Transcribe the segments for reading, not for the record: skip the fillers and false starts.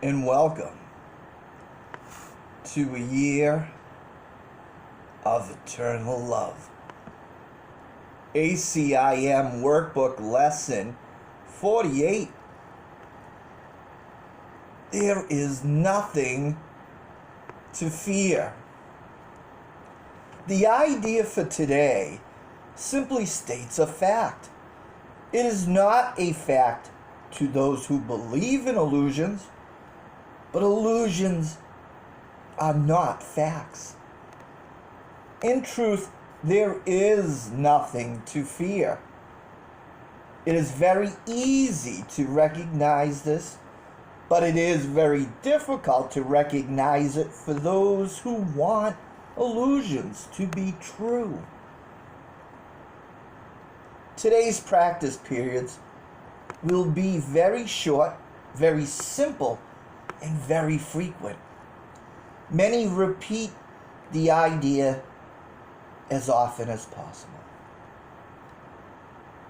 and welcome to a year of eternal love. Acim Workbook Lesson 48. There is nothing to fear. The idea for today simply states a fact. It is not a fact to those who believe in illusions, but illusions are not facts. In truth, there is nothing to fear. It is very easy to recognize this, but it is very difficult to recognize it for those who want illusions to be true. Today's practice periods will be very short, very simple, and very frequent. Many repeat the idea as often as possible.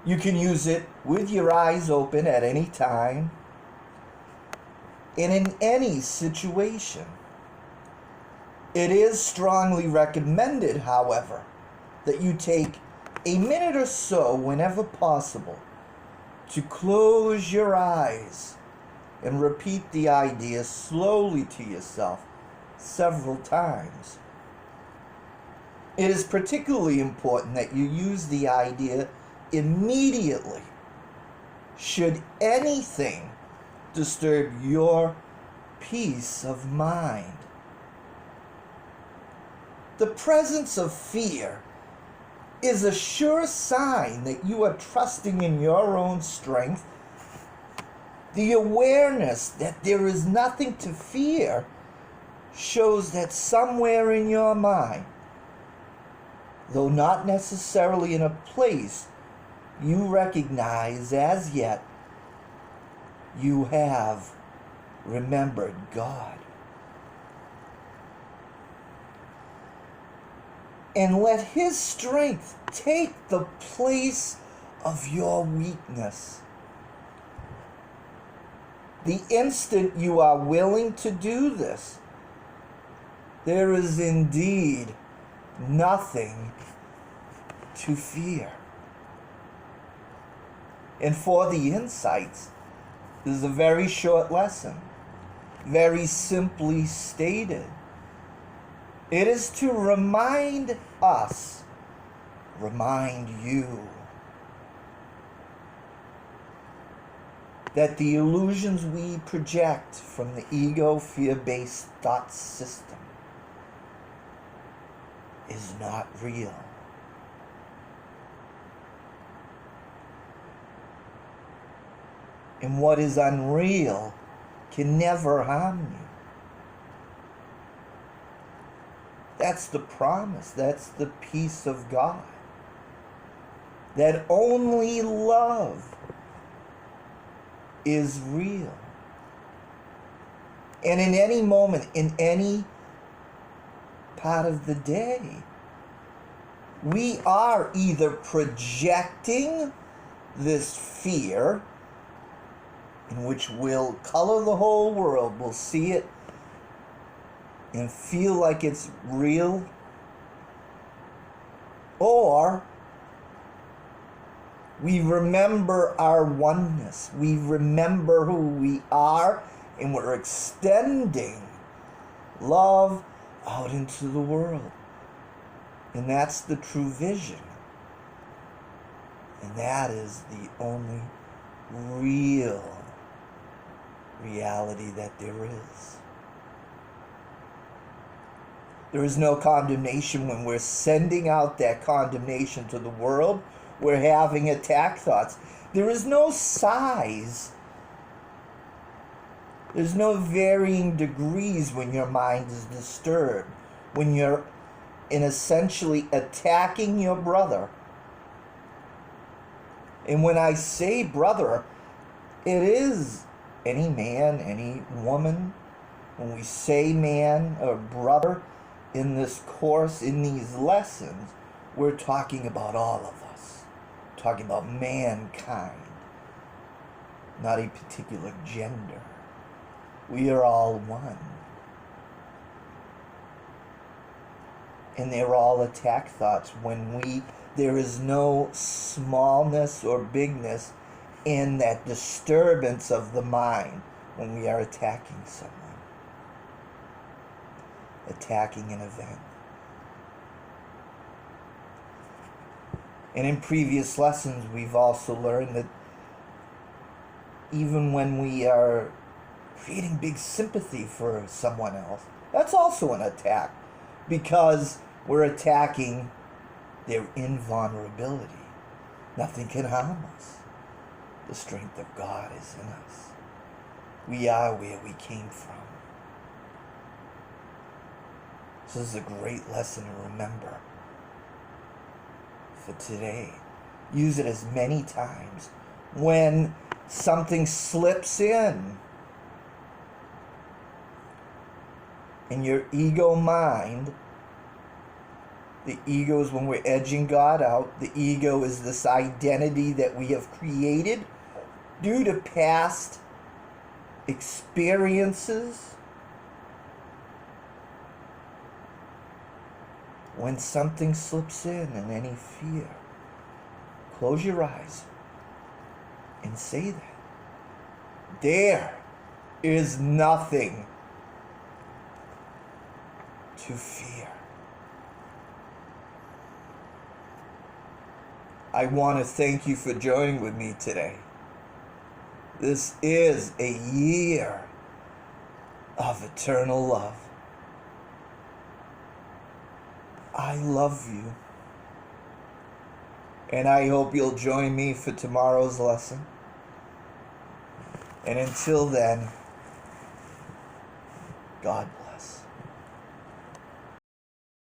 You can use it with your eyes open at any time and in any situation. It is strongly recommended, however, that you take a minute or so whenever possible to close your eyes and repeat the idea slowly to yourself several times. It is particularly important that you use the idea immediately should anything disturb your peace of mind. The presence of fear is a sure sign that you are trusting in your own strength. The awareness that there is nothing to fear shows that somewhere in your mind, though not necessarily in a place you recognize as yet, you have remembered God. And let His strength take the place of your weakness. The instant you are willing to do this, there is indeed nothing to fear. And for the insights, this is a very short lesson, very simply stated. It is to remind us, remind you, that the illusions we project from the ego fear-based thought system is not real. And what is unreal can never harm you. That's the promise. That's the peace of God. That only love is real. And in any moment, in any part of the day, we are either projecting this fear, in which will color the whole world, we'll see it and feel like it's real, or we remember our oneness, we remember who we are, and we're extending love out into the world. And that's the true vision. And that is the only real reality that there is. There is no condemnation when we're sending out that condemnation to the world. We're having attack thoughts. There is no size. There's no varying degrees when your mind is disturbed. When you're essentially attacking your brother. And when I say brother, it is any man, any woman. When we say man or brother in this course, in these lessons, we're talking about all of us. Talking about mankind, not a particular gender. We are all one. And they're all attack thoughts when there is no smallness or bigness in that disturbance of the mind when we are attacking someone, attacking an event. And in previous lessons, we've also learned that even when we are creating big sympathy for someone else, that's also an attack, because we're attacking their invulnerability. Nothing can harm us. The strength of God is in us. We are where we came from. This is a great lesson to remember for today. Use it as many times. When something slips in your ego mind, the ego is when we're edging God out. The ego is this identity that we have created due to past experiences. When something slips in any fear, close your eyes and say that. There is nothing to fear. I want to thank you for joining with me today. This is a year of eternal love. I love you. And I hope you'll join me for tomorrow's lesson. And until then, God bless.